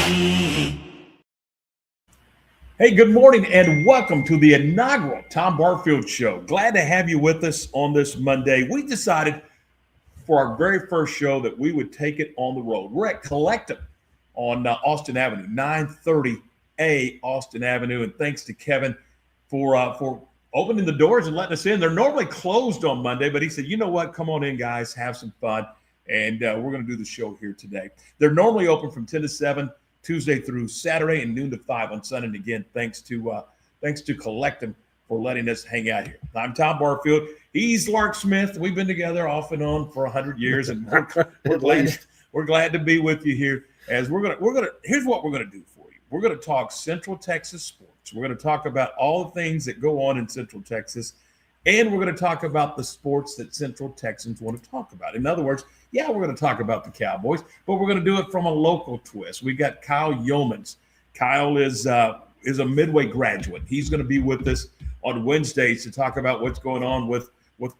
Hey, good morning and welcome to the inaugural Tom Barfield Show. Glad to have you with us on this Monday. We decided for our very first show that we would take it on the road. We're at Collective on Austin Avenue, 930A Austin Avenue. And thanks to Kevin for opening the doors and letting us in. They're normally closed on Monday, but he said, you know what? Come on in, guys. Have some fun. And we're going to do the show here today. They're normally open from 10 to 7. Tuesday through Saturday and noon to 5 on Sunday. And again, thanks to Collective for letting us hang out here. I'm Tom Barfield. He's Lark Smith. We've been together off and on for 100 years, and we're glad to be with you here. As here's what we're gonna do for you. We're gonna talk Central Texas sports. We're gonna talk about all the things that go on in Central Texas, and we're gonna talk about the sports that Central Texans want to talk about. In other words, yeah, we're going to talk about the Cowboys, but we're going to do it from a local twist. We got Kyle Yeomans. Kyle is a Midway graduate. He's going to be with us on Wednesdays to talk about what's going on with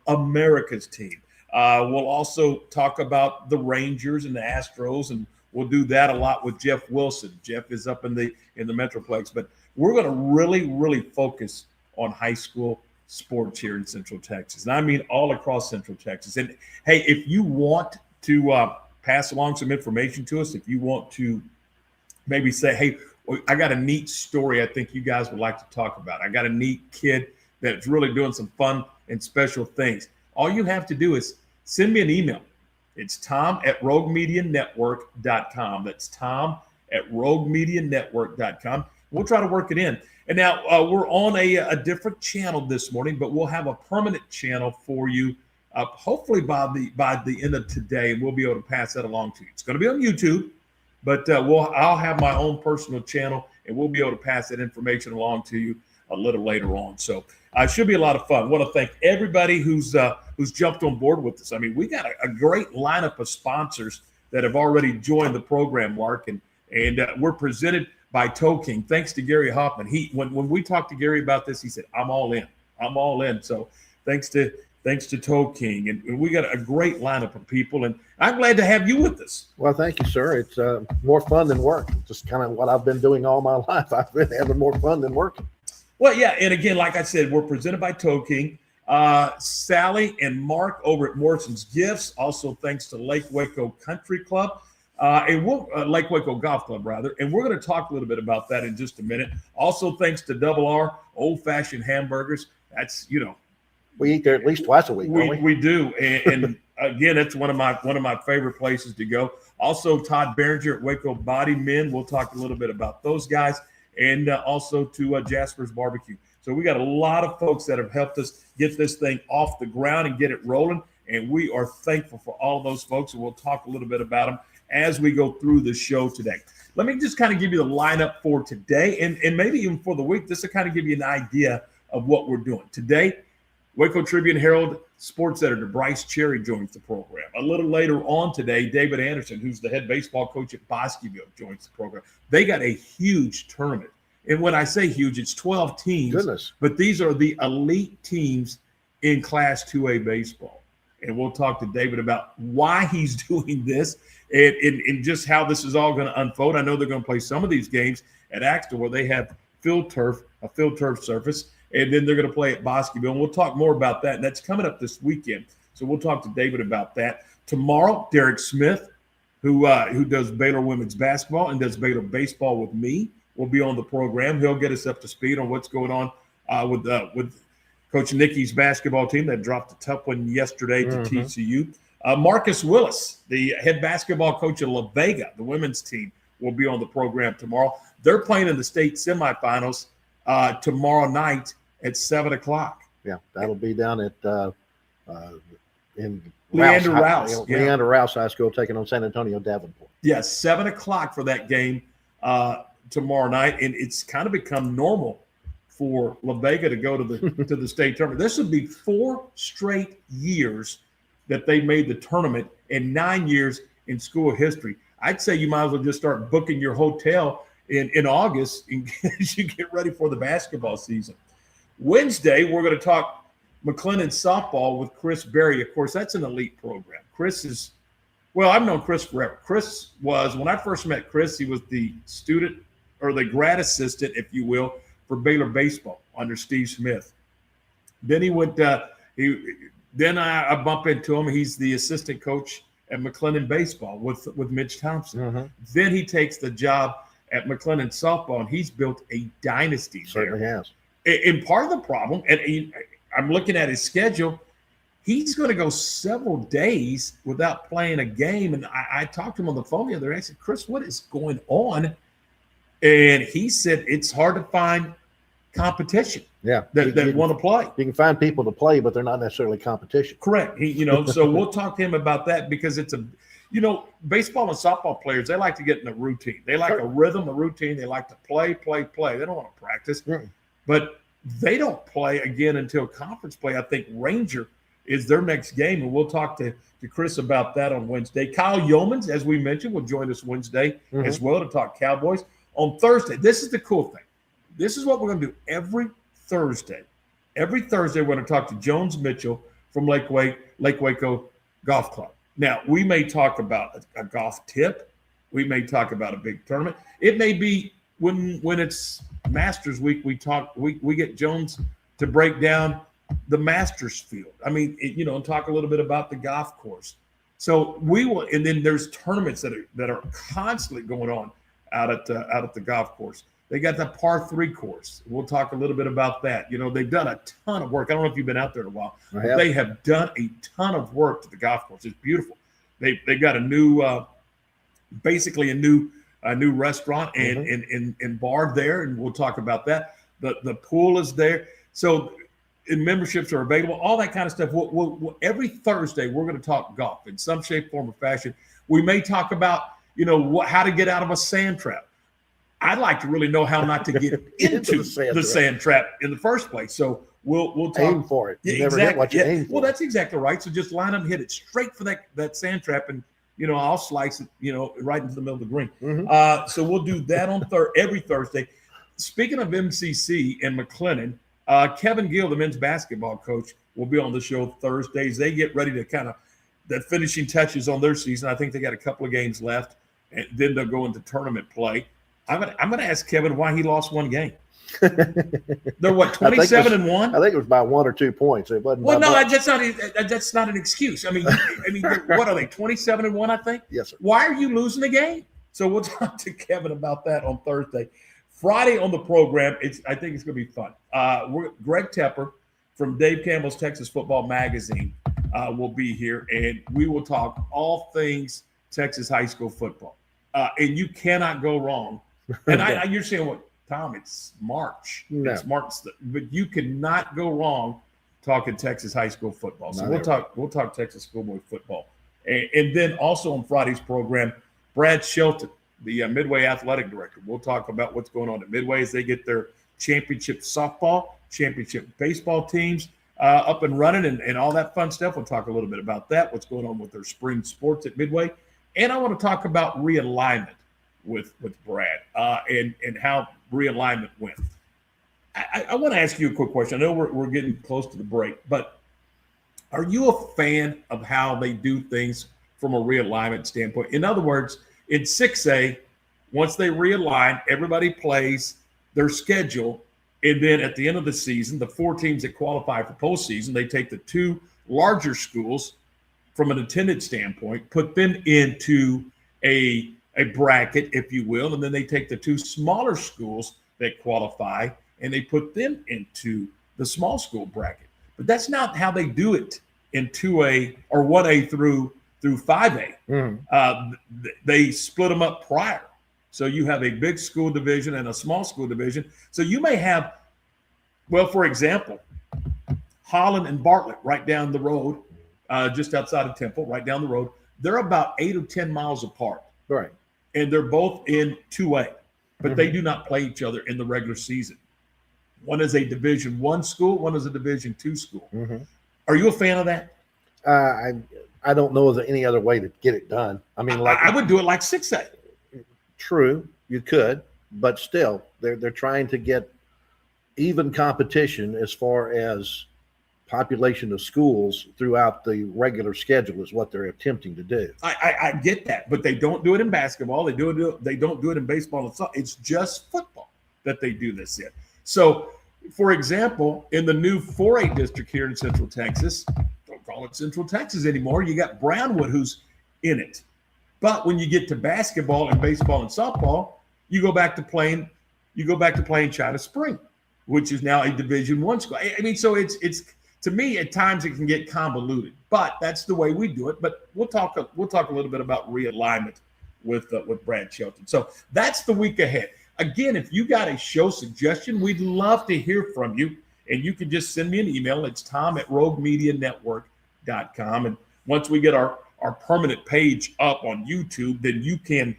America's team. We'll also talk about the Rangers and the Astros, and we'll do that a lot with Jeff Wilson. Jeff is up in the Metroplex, but we're going to really focus on high school sports here in Central Texas. And I mean all across Central Texas. And hey, if you want to pass along some information to us, if you want to maybe say, hey, I got a neat story I think you guys would like to talk about. I got a neat kid that's really doing some fun and special things. All you have to do is send me an email. It's tom@roguemedianetwork.com. That's tom@roguemedianetwork.com. We'll try to work it in. And now we're on a different channel this morning, but we'll have a permanent channel for you. Hopefully by the end of today, we'll be able to pass that along to you. It's going to be on YouTube, but I'll have my own personal channel, and we'll be able to pass that information along to you a little later on. So it should be a lot of fun. I want to thank everybody who's jumped on board with us. I mean, we got a great lineup of sponsors that have already joined the program, Mark, and we're presented by Toe King. Thanks to Gary Hoffman. When we talked to Gary about this, he said, I'm all in. So thanks to Toe King. And we got a great lineup of people. And I'm glad to have you with us. Well, thank you, sir. It's more fun than work. Just kind of what I've been doing all my life. I've been having more fun than working. Well, yeah. And again, like I said, we're presented by Toe King. Sally and Mark over at Morrison's Gifts. Also, thanks to Lake Waco Country Club. And Lake Waco Golf Club, rather. And we're going to talk a little bit about that in just a minute. Also, thanks to Double R, old-fashioned hamburgers. That's, we eat there at least twice a week, don't we? We do. And again, it's one of my favorite places to go. Also, Todd Behringer at Waco Body Men. We'll talk a little bit about those guys. And also to Jasper's Barbecue. So we got a lot of folks that have helped us get this thing off the ground and get it rolling. And we are thankful for all those folks. And we'll talk a little bit about them as we go through the show today. Let me just kind of give you the lineup for today and maybe even for the week. This will kind of give you an idea of what we're doing. Today, Waco Tribune Herald sports editor Bryce Cherry joins the program. A little later on today, David Anderson, who's the head baseball coach at Bosqueville, joins the program. They got a huge tournament. And when I say huge, it's 12 teams. Goodness. But these are the elite teams in Class 2A baseball. And we'll talk to David about why he's doing this and just how this is all going to unfold. I know they're going to play some of these games at Axtell where they have a field turf surface, and then they're going to play at Bosqueville. And we'll talk more about that. And that's coming up this weekend. So we'll talk to David about that. Tomorrow, Derek Smith, who does Baylor women's basketball and does Baylor baseball with me, will be on the program. He'll get us up to speed on what's going on with Coach Nikki's basketball team that dropped a tough one yesterday to TCU. Marcus Willis, the head basketball coach of La Vega, the women's team, will be on the program tomorrow. They're playing in the state semifinals tomorrow night at 7 o'clock. Yeah, that'll be down at in Leander Rouse. Leander Rouse High School taking on San Antonio Davenport. Yes, 7 o'clock for that game tomorrow night. And it's kind of become normal for La Vega to go to the state tournament. This would be 4 straight years that they made the tournament and 9 years in school history. I'd say you might as well just start booking your hotel in August as you get ready for the basketball season. Wednesday, we're going to talk McLennan softball with Chris Berry. Of course, that's an elite program. Chris is Well, I've known Chris forever. Chris was, when I first met Chris, he was the student or the grad assistant, if you will, for Baylor baseball under Steve Smith. Then he went, then I bump into him. He's the assistant coach at McLennan baseball with Mitch Thompson. Mm-hmm. Then he takes the job at McLennan softball, and he's built a dynasty. Certainly has. And part of the problem, and I'm looking at his schedule, he's going to go several days without playing a game. And I talked to him on the phone the other day. I said, Chris, what is going on? And he said it's hard to find competition. Yeah, that want to play. You can find people to play, but they're not necessarily competition. Correct. So we'll talk to him about that because it's baseball and softball players, they like to get in a routine. They like a rhythm, a routine. They like to play. They don't want to practice. Mm. But they don't play again until conference play. I think Ranger is their next game, and we'll talk to Chris about that on Wednesday. Kyle Yeomans, as we mentioned, will join us Wednesday as well to talk Cowboys. On Thursday, this is the cool thing. This is what we're going to do every Thursday. Every Thursday, we're going to talk to Jones Mitchell from Lake Waco Golf Club. Now, we may talk about a golf tip. We may talk about a big tournament. It may be when it's Masters Week, we get Jones to break down the Masters field. I mean, and talk a little bit about the golf course. So we will, and then there's tournaments that are constantly going on out at the golf course. They got the par 3 course. We'll talk a little bit about that. They've done a ton of work. I don't know if you've been out there in a while. But they have done a ton of work to the golf course. It's beautiful. They've got a new, basically a new restaurant and bar there, and we'll talk about that. The pool is there. So and memberships are available, all that kind of stuff. We'll, every Thursday, we're going to talk golf in some shape, form, or fashion. We may talk about, how to get out of a sand trap. I'd like to really know how not to get into the sand trap in the first place. So we'll talk. Aim for it. You never hit what you aim for. Well, that's exactly right. So just line up and hit it straight for that sand trap, and I'll slice it, right into the middle of the green. Mm-hmm. So we'll do that on every Thursday. Speaking of MCC and McLennan, Kevin Gill, the men's basketball coach, will be on the show Thursdays. They get ready to kind of the finishing touches on their season. I think they got a couple of games left, and then they'll go into tournament play. I'm gonna ask Kevin why he lost one game. They're 27-1. I think it was by 1 or 2 points. It wasn't. Well, no, that's not an excuse. I mean, what are they? 27-1, I think. Yes, sir. Why are you losing the game? So we'll talk to Kevin about that on Thursday. Friday on the program, I think it's going to be fun. Greg Tepper from Dave Campbell's Texas Football Magazine will be here, and we will talk all things Texas high school football. And you cannot go wrong. And you're saying, what, Tom? It's March. No. It's March, but you cannot go wrong talking Texas high school football. So we'll talk Texas schoolboy football, and then also on Friday's program, Brad Shelton, the Midway athletic director. We'll talk about what's going on at Midway as they get their championship softball, championship baseball teams up and running and all that fun stuff. We'll talk a little bit about that, what's going on with their spring sports at Midway. And I want to talk about realignment with Brad and how realignment went. I want to ask you a quick question. I know we're getting close to the break, but are you a fan of how they do things from a realignment standpoint? In other words, in 6A, once they realign, everybody plays their schedule, and then at the end of the season, the 4 teams that qualify for postseason, they take the 2 larger schools from an attendance standpoint, put them into a bracket, if you will, and then they take the 2 smaller schools that qualify and they put them into the small school bracket. But that's not how they do it in 2A or 1A through 5A. Mm-hmm. They split them up prior. So you have a big school division and a small school division. So you may have, well, for example, Holland and Bartlett right down the road, just outside of Temple, right down the road. They're about 8 or 10 miles apart. Right. And they're both in 2A, but they do not play each other in the regular season. One is a Division I school, one is a Division II school. Mm-hmm. Are you a fan of that? I don't know of any other way to get it done. I mean, I would do it like 6A. True, you could, but still, they're trying to get even competition as far as population of schools throughout the regular schedule is what they're attempting to do. I get that, but they don't do it in basketball. They don't do it in baseball and soccer. It's just football that they do this in. So, for example, in the new 4A district here in Central Texas, don't call it Central Texas anymore. You got Brownwood who's in it. But when you get to basketball and baseball and softball, you go back to playing China Spring, which is now a Division I school. I mean, so it's to me at times it can get convoluted, but that's the way we do it. But we'll talk a little bit about realignment with Brad Shelton. So that's the week ahead. Again, if you got a show suggestion, we'd love to hear from you. And you can just send me an email. It's tom@roguemedianetwork.com. And once we get our permanent page up on YouTube, then you can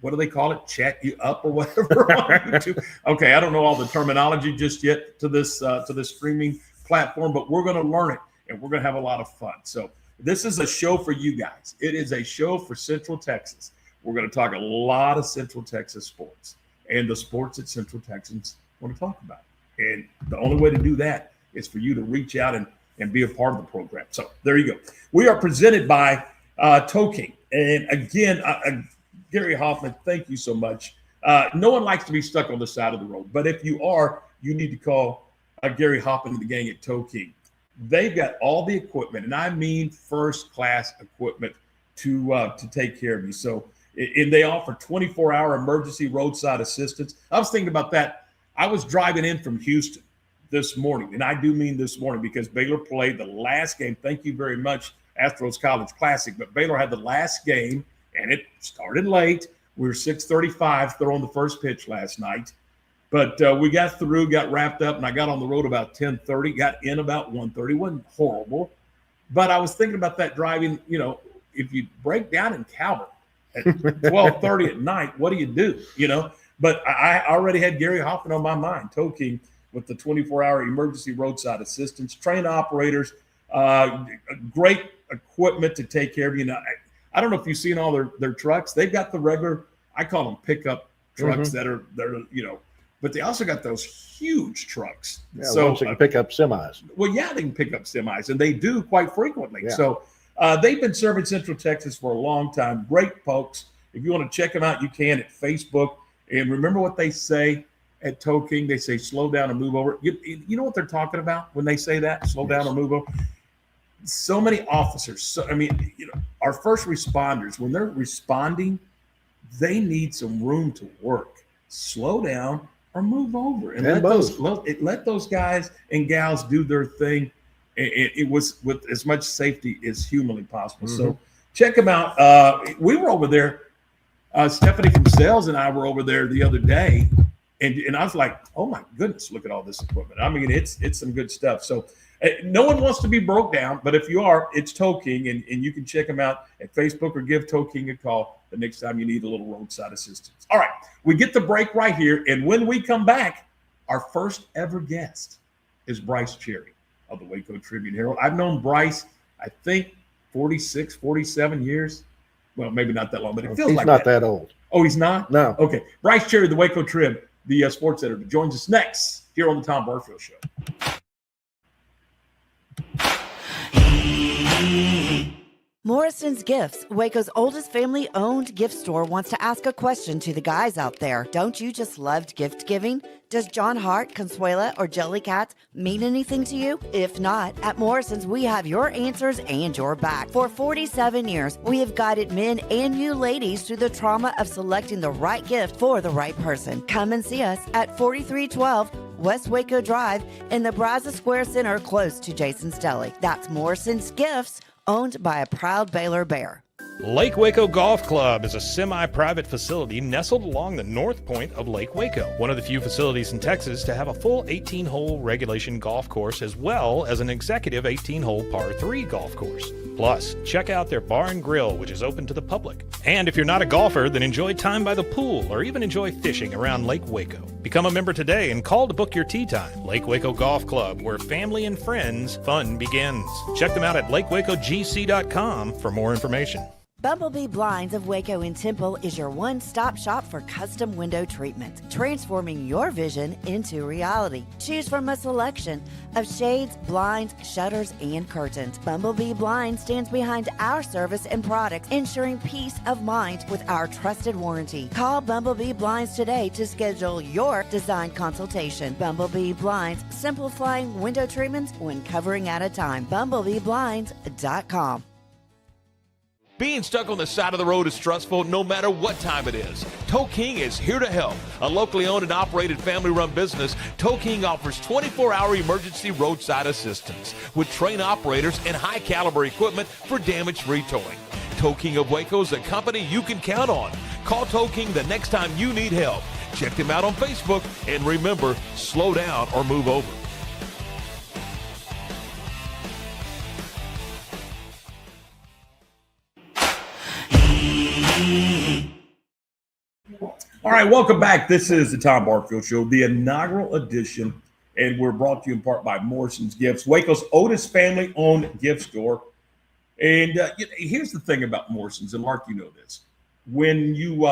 what do they call it? Chat you up or whatever on YouTube. Okay, I don't know all the terminology just yet to this streaming platform, but we're going to learn it and we're going to have a lot of fun. So this is a show for you guys. It is a show for Central Texas. We're going to talk a lot of Central Texas sports and the sports that Central Texans want to talk about. And the only way to do that is for you to reach out and be a part of the program. So there you go. We are presented by Toking. And again, Gary Hoffman, thank you so much. No one likes to be stuck on the side of the road, but if you are, you need to call Gary Hoffman and the gang at Toking. They've got all the equipment, and I mean first-class equipment to take care of you. So, and they offer 24-hour emergency roadside assistance. I was thinking about that. I was driving in from Houston this morning, and I do mean this morning because Baylor played the last game. Thank you very much, Astros College Classic. But Baylor had the last game, and it started late. We were 6:35 throwing the first pitch last night. But we got wrapped up, and I got on the road about 10:30, got in about 1:30. Wasn't horrible. But I was thinking about that driving, if you break down in Calvert at 12:30 at night, what do you do, But I already had Gary Hoffman on my mind, Toking, with the 24-hour emergency roadside assistance, trained operators, great equipment to take care of you. I don't know if you've seen all their trucks. They've got the regular, I call them pickup trucks that are but they also got those huge trucks. Yeah, so they can pick up semis. Well, yeah, they can pick up semis, and they do quite frequently. Yeah. So they've been serving Central Texas for a long time. Great folks. If you want to check them out, you can at Facebook. And remember what they say at Toking? They say, slow down and move over. You know what they're talking about when they say that? Slow down or move over? So many officers. Our first responders, when they're responding, they need some room to work. Slow down or move over and let those guys and gals do their thing. It was with as much safety as humanly possible. Mm-hmm. So check them out. We were over there. Stephanie from sales and I were over there the other day, and I was like, oh my goodness, look at all this equipment. I mean, it's some good stuff. So no one wants to be broke down, but if you are, it's Toking, and you can check them out at Facebook or give Toking a call the next time you need a little roadside assistance. All right, we get the break right here, and when we come back, our first ever guest is Bryce Cherry of the Waco Tribune-Herald. I've known Bryce, I think, 46, 47 years. Well, maybe not that long, but it feels like he's not that old. Oh, he's not? No. Okay. Bryce Cherry, the Waco Trib, the sports editor, joins us next here on the Tom Barfield Show. Morrison's Gifts, Waco's oldest family-owned gift store, wants to ask a question to the guys out there. Don't you just love gift giving? Does John Hart, Consuela, or Jellycat mean anything to you? If not, at Morrison's, we have your answers and your back. For 47 years, we have guided men and you ladies through the trauma of selecting the right gift for the right person. Come and see us at 4312 West Waco Drive in the Brazos Square Center, close to Jason's Deli. That's Morrison's Gifts, owned by a proud Baylor Bear. Lake Waco Golf Club is a semi-private facility nestled along the north point of Lake Waco, one of the few facilities in Texas to have a full 18-hole regulation golf course as well as an executive 18-hole par 3 golf course. Plus, check out their bar and grill, which is open to the public. And if you're not a golfer, then enjoy time by the pool or even enjoy fishing around Lake Waco. Become a member today and call to book your tee time. Lake Waco Golf Club, where family and friends fun begins. Check them out at lakewacogc.com for more information. Bumblebee Blinds of Waco and Temple is your one-stop shop for custom window treatment, transforming your vision into reality. Choose from a selection of shades, blinds, shutters, and curtains. Bumblebee Blinds stands behind our service and products, ensuring peace of mind with our trusted warranty. Call Bumblebee Blinds today to schedule your design consultation. Bumblebee Blinds, simplifying window treatments one covering at a time. BumblebeeBlinds.com. Being stuck on the side of the road is stressful no matter what time it is. Tow King is here to help. A locally owned and operated family-run business, Tow King offers 24-hour emergency roadside assistance with trained operators and high-caliber equipment for damage-free towing. Tow King of Waco is a company you can count on. Call Tow King the next time you need help. Check them out on Facebook, and remember, slow down or move over. All right, welcome back. This is the Tom Barfield Show, the inaugural edition, and we're brought to you in part by Morrison's Gifts, Waco's oldest family-owned gift store. And here's the thing about Morrison's, and Mark, you know this. When you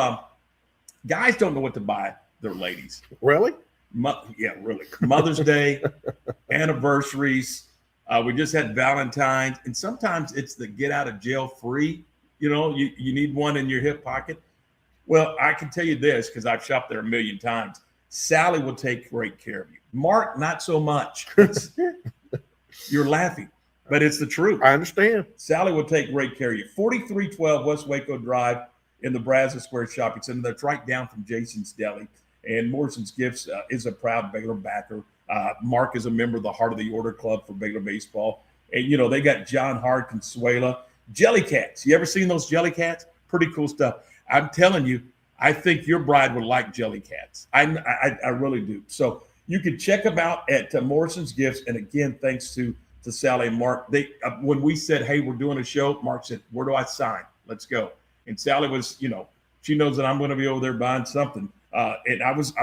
guys don't know what to buy their ladies. Really? Yeah, really. Mother's Day, anniversaries. We just had Valentine's, and sometimes it's the get out of jail free. You know, you need one in your hip pocket. Well, I can tell you this because I've shopped there a million times. Sally will take great care of you. Mark, not so much. You're laughing, but it's the truth. I understand. Sally will take great care of you. 4312 West Waco Drive in the Brazos Square Shopping Center. That's right down from Jason's Deli. And Morrison's Gifts is a proud Baylor backer. Mark is a member of the Heart of the Order Club for Baylor baseball. And, you know, they got John Hart, Consuela, Jelly Cats. You ever seen those Jelly Cats? Pretty cool stuff. I'm telling you, I think your bride would like Jelly Cats. I really do. So you can check them out at Morrison's Gifts. And again, thanks to Sally and Mark. They when we said, hey, we're doing a show, Mark said, where do I sign? Let's go. And Sally was, you know, she knows that I'm going to be over there buying something. And I was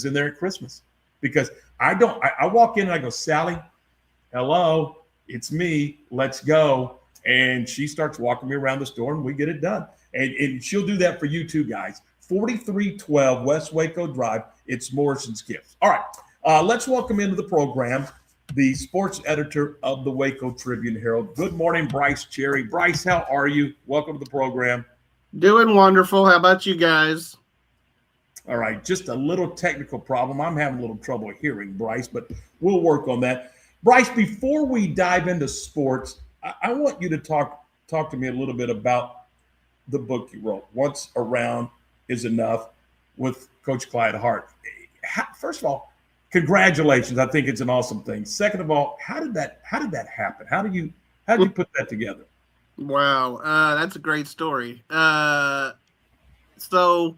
in there at Christmas because I walk in and I go, Sally, hello, it's me. Let's go. And she starts walking me around the store and we get it done. And she'll do that for you too, guys. 4312 West Waco Drive. It's Morrison's Gifts. All right. Let's welcome into the program the sports editor of the Waco Tribune Herald. Good morning, Bryce Cherry. Bryce, how are you? Welcome to the program. Doing wonderful. How about you guys? All right. Just a little technical problem. I'm having a little trouble hearing Bryce, but we'll work on that. Bryce, before we dive into sports, I want you to talk to me a little bit about the book you wrote, Once Around is Enough, with Coach Clyde Hart. First of all, congratulations. I think it's an awesome thing. Second of all, how did that happen? How did you put that together? Wow, that's a great story. So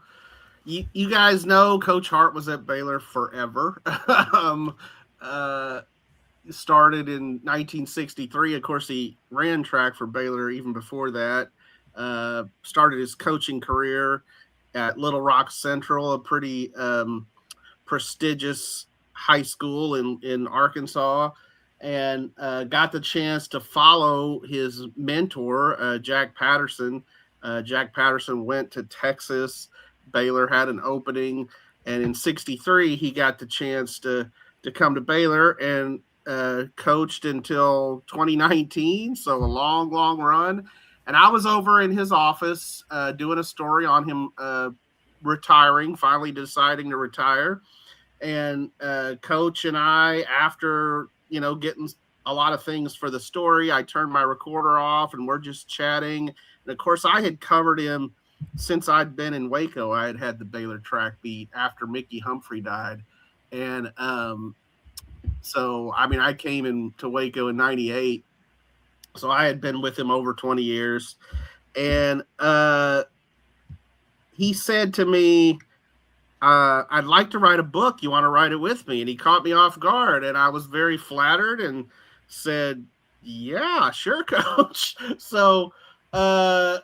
you guys know Coach Hart was at Baylor forever. Started in 1963. Of course, he ran track for Baylor even before that. Started his coaching career at Little Rock Central, a pretty prestigious high school in Arkansas, and got the chance to follow his mentor, Jack Patterson. Jack Patterson went to Texas. Baylor had an opening, and in '63 he got the chance to come to Baylor and coached until 2019. So a long run. And I was over in his office doing a story on him retiring, finally deciding to retire. And Coach and I, after, getting a lot of things for the story, I turned my recorder off and we're just chatting. And of course, I had covered him since I'd been in Waco. I had the Baylor track beat after Mickey Humphrey died. And so, I came into Waco in '98. So I had been with him over 20 years. And he said to me, I'd like to write a book. You want to write it with me? And he caught me off guard. And I was very flattered and said, yeah, sure, Coach. So that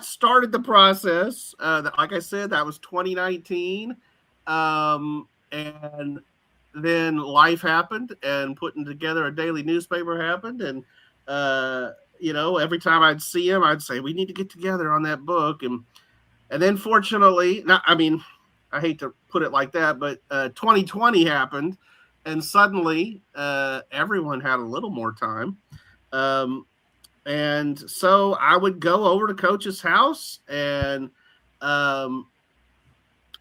started the process. Like I said, that was 2019. And then life happened and putting together a daily newspaper happened. And every time I'd see him, I'd say, we need to get together on that book. And then fortunately, I hate to put it like that, but 2020 happened, and suddenly everyone had a little more time. And so I would go over to Coach's house and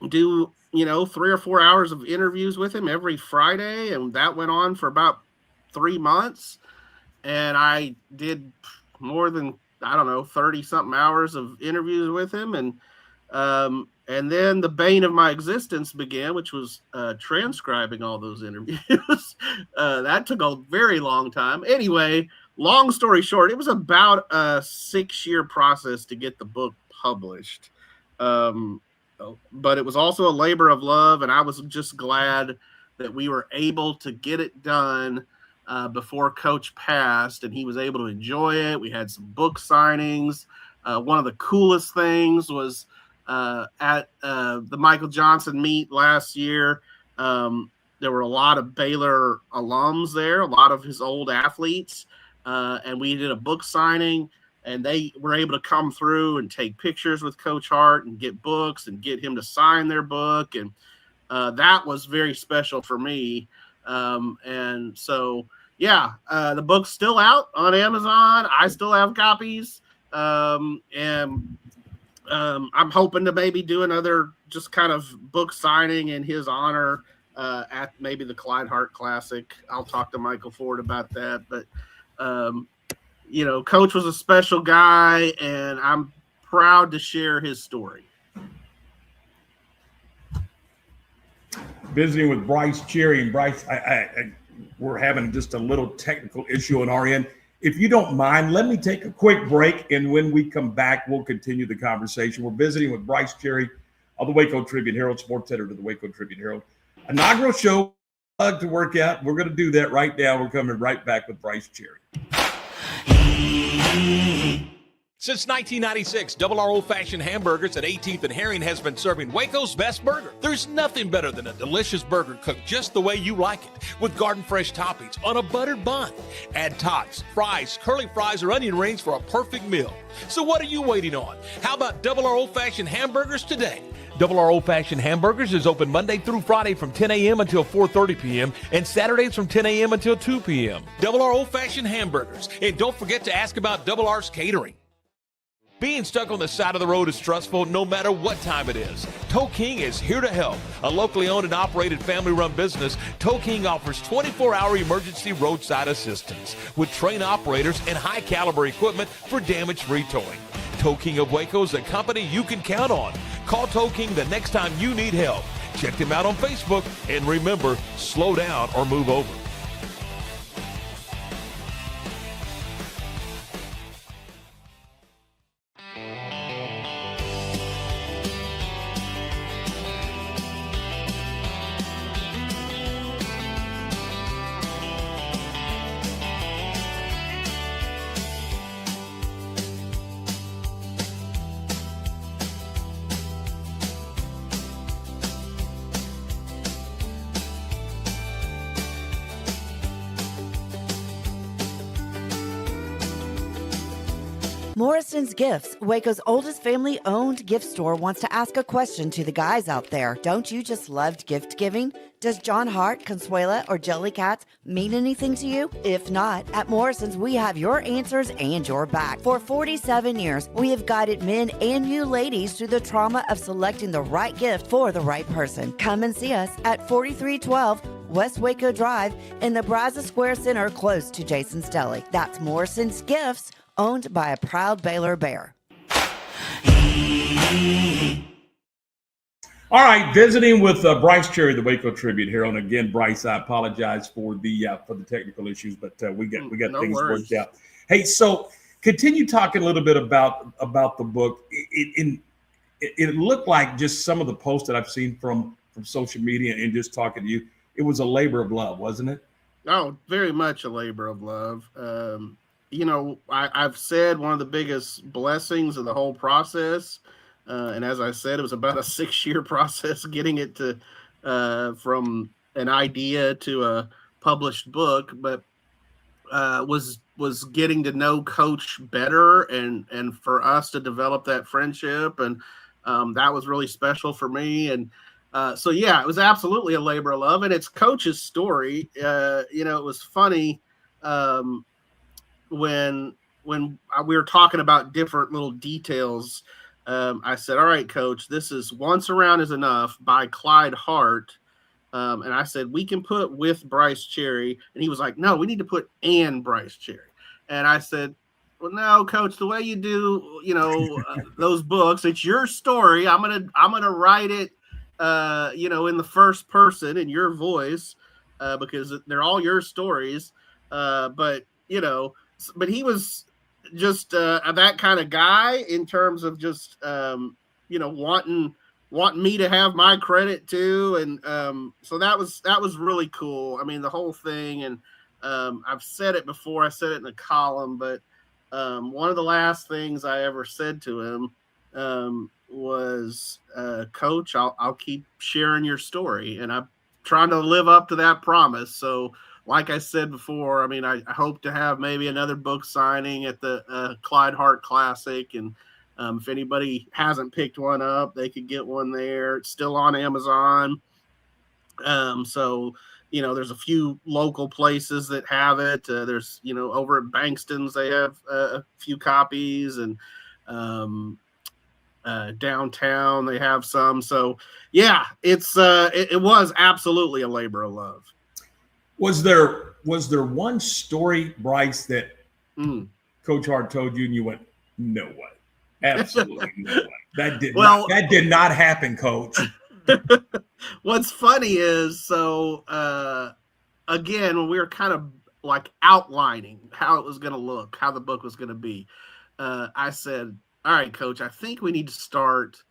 do 3 or 4 hours of interviews with him every Friday, and that went on for about 3 months. And I did more than 30 something hours of interviews with him, and then the bane of my existence began, which was transcribing all those interviews. That took a very long time. Anyway, long story short, it was about a 6-year process to get the book published. But it was also a labor of love, and I was just glad that we were able to get it done before Coach passed, and he was able to enjoy it. We had some book signings. One of the coolest things was at the Michael Johnson meet last year. There were a lot of Baylor alums there, a lot of his old athletes, and we did a book signing. And they were able to come through and take pictures with Coach Hart and get books and get him to sign their book. And that was very special for me. And so, the book's still out on Amazon. I still have copies. I'm hoping to maybe do another just kind of book signing in his honor at maybe the Clyde Hart Classic. I'll talk to Michael Ford about that. But, Coach was a special guy, and I'm proud to share his story. Visiting with Bryce Cherry, and Bryce, we're having just a little technical issue on our end. If you don't mind, let me take a quick break, and when we come back, we'll continue the conversation. We're visiting with Bryce Cherry of the Waco Tribune-Herald, sports editor of the Waco Tribune-Herald. Inaugural show to work out. We're going to do that right now. We're coming right back with Bryce Cherry. Since 1996, Double R Old Fashioned Hamburgers at 18th and Herring has been serving Waco's best burger. There's nothing better than a delicious burger cooked just the way you like it, with garden fresh toppings on a buttered bun. Add tots, fries, curly fries, or onion rings for a perfect meal. So what are you waiting on? How about Double R Old Fashioned Hamburgers today? Double R Old Fashioned Hamburgers is open Monday through Friday from 10 a.m. until 4:30 p.m. and Saturdays from 10 a.m. until 2 p.m. Double R Old Fashioned Hamburgers. And don't forget to ask about Double R's catering. Being stuck on the side of the road is stressful no matter what time it is. Tow King is here to help. A locally owned and operated family-run business, Tow King offers 24-hour emergency roadside assistance with trained operators and high-caliber equipment for damage-free towing. Tow King of Waco is a company you can count on. Call Tow King the next time you need help. Check them out on Facebook, and remember, slow down or move over. Morrison's Gifts, Waco's oldest family-owned gift store, wants to ask a question to the guys out there. Don't you just love gift giving? Does John Hart, Consuela, or Jellycats mean anything to you? If not, at Morrison's, we have your answers and your back. For 47 years, we have guided men and you ladies through the trauma of selecting the right gift for the right person. Come and see us at 4312 West Waco Drive in the Brazos Square Center, close to Jason's Deli. That's Morrison's Gifts, owned by a proud Baylor Bear. All right, visiting with Bryce Cherry, the Waco Tribune-Herald. And again, Bryce, I apologize for the technical issues, but we got No things worries. worked out. Hey, so continue talking a little bit about the book. It looked like just some of the posts that I've seen from social media and just talking to you, it was a labor of love, wasn't it? Oh, very much a labor of love. I've said one of the biggest blessings of the whole process, and as I said, it was about a 6-year process getting it to from an idea to a published book, but was was getting to know Coach better and for us to develop that friendship. And that was really special for me. And so, yeah, it was absolutely a labor of love. And it's Coach's story. It was funny when we were talking about different little details. I said, all right, Coach, this is Once Around Is Enough by Clyde Hart. And I said, we can put with Bryce Cherry. And he was like, no, we need to put and Bryce Cherry. And I said, well, no, Coach, the way you do, those books, it's your story. I'm gonna write it, in the first person in your voice, because they're all your stories. But he was just that kind of guy in terms of just wanting me to have my credit too. And so that was really cool. I mean, the whole thing. And I've said it before, I said it in a column, but one of the last things I ever said to him was, Coach, I'll keep sharing your story. And I'm trying to live up to that promise. So like I said before, I mean, I hope to have maybe another book signing at the Clyde Hart Classic. And if anybody hasn't picked one up, they could get one there. It's still on Amazon. So, there's a few local places that have it. There's, over at Bankston's, they have a few copies, and downtown they have some. So, yeah, it was absolutely a labor of love. Was there one story, Bryce, that Coach Hart told you and you went, no way, absolutely no way, that did not happen, Coach? What's funny is, so again, when we were kind of like outlining how it was going to look, how the book was going to be, I said, all right, Coach, I think we need to start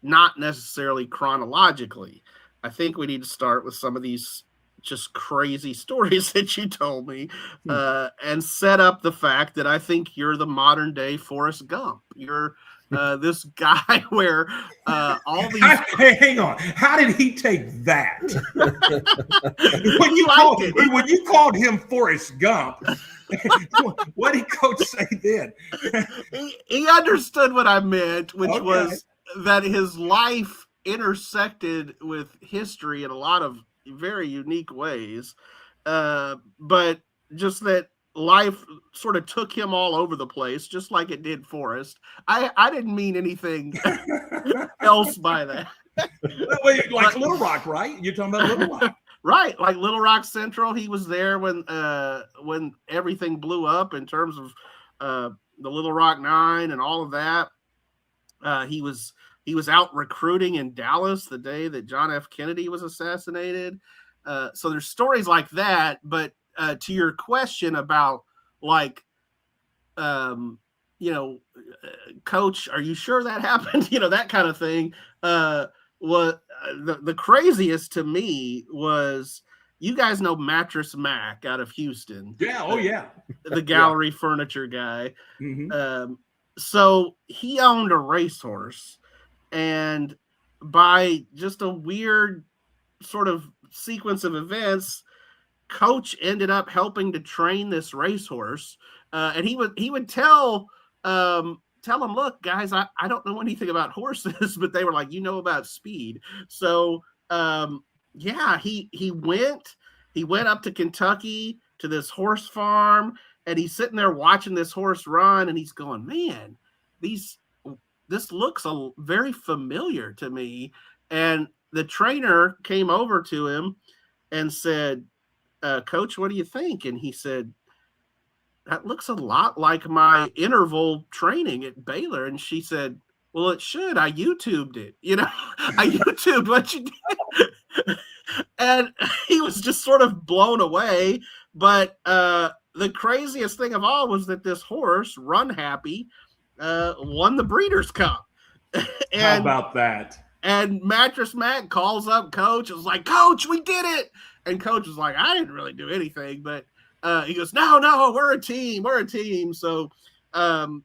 not necessarily chronologically. I think we need to start with some of these just crazy stories that you told me, and set up the fact that I think you're the modern day Forrest Gump. You're this guy where all these. Hang on. How did he take that? when you called him Forrest Gump, what did Coach say then? He understood what I meant, which was that his life intersected with history in a lot of very unique ways, but just that life sort of took him all over the place, just like it did Forrest. I didn't mean anything else by that. Like Little Rock, right? You're talking about Little Rock. Right, like Little Rock Central. He was there when everything blew up in terms of the Little Rock Nine and all of that. He was out recruiting in Dallas the day that John F. Kennedy was assassinated. So there's stories like that. But to your question about Coach, are you sure that happened? That kind of thing. What the craziest to me was, you guys know Mattress Mac out of Houston. Yeah. Oh yeah. The gallery furniture guy. Mm-hmm. So he owned a racehorse, and by just a weird sort of sequence of events, Coach ended up helping to train this racehorse. And he would tell them, look, guys, I don't know anything about horses, but they were like, about speed. So he went up to Kentucky to this horse farm, and he's sitting there watching this horse run, and he's going, man, this looks very familiar to me. And the trainer came over to him and said, Coach, what do you think? And he said, that looks a lot like my interval training at Baylor. And she said, well, it should. I YouTubed it. I YouTubed what you did. And he was just sort of blown away. But the craziest thing of all was that this horse, Run Happy, won the Breeders' Cup. How about that? And Mattress Mac calls up Coach. It was like, Coach, we did it. And Coach was like, I didn't really do anything. But he goes, no, we're a team. We're a team. So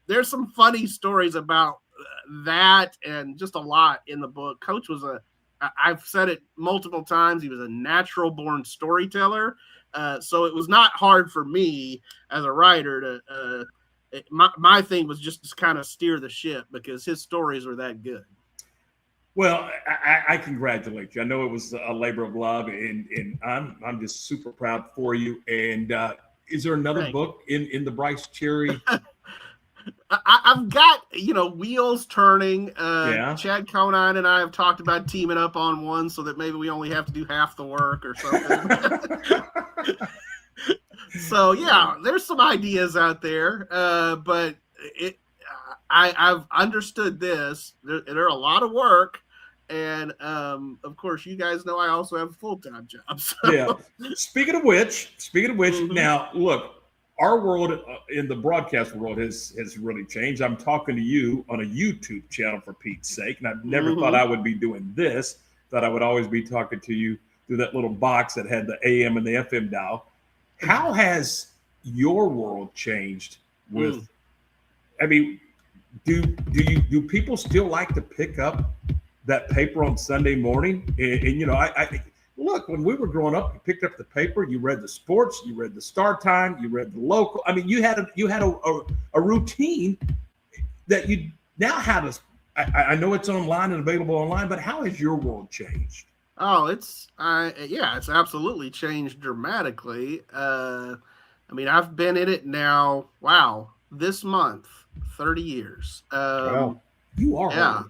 there's some funny stories about that, and just a lot in the book. Coach was I've said it multiple times, he was a natural born storyteller. So it was not hard for me as a writer to. My thing was just to kind of steer the ship because his stories were that good. Well, I congratulate you. I know it was a labor of love, and I'm just super proud for you. And is there another book in the Bryce Cherry? I've got, Wheels Turning. Yeah. Chad Conine and I have talked about teaming up on one so that maybe we only have to do half the work or something. So yeah, there's some ideas out there, but I've understood this. They're a lot of work, and of course, you guys know I also have a full-time job. So. Yeah. Speaking of which, Now look, our world in the broadcast world has really changed. I'm talking to you on a YouTube channel, for Pete's sake, and I've never thought I would be doing this. Thought I would always be talking to you through that little box that had the AM and the FM dial. How has your world changed with? I mean, do people still like to pick up that paper on Sunday morning? And I look, when we were growing up, you picked up the paper, you read the sports, you read the start time, you read the local. I mean, you had a routine that you now have. I know it's online and available online, but how has your world changed? Oh, it's absolutely changed dramatically. I mean, I've been in it now. Wow, this month, 30 years. Wow. You are. Yeah.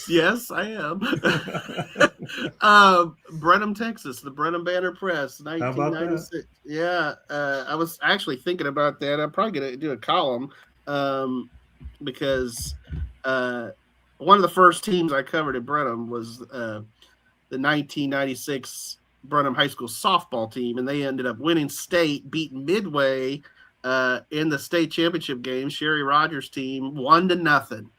Yes, I am. Brenham, Texas, the Brenham Banner Press, 1996. Yeah, I was actually thinking about that. I'm probably going to do a column because one of the first teams I covered at Brenham was the 1996 Brenham High School softball team, and they ended up winning state, beating Midway in the state championship game. Sherry Rogers' team 1-0.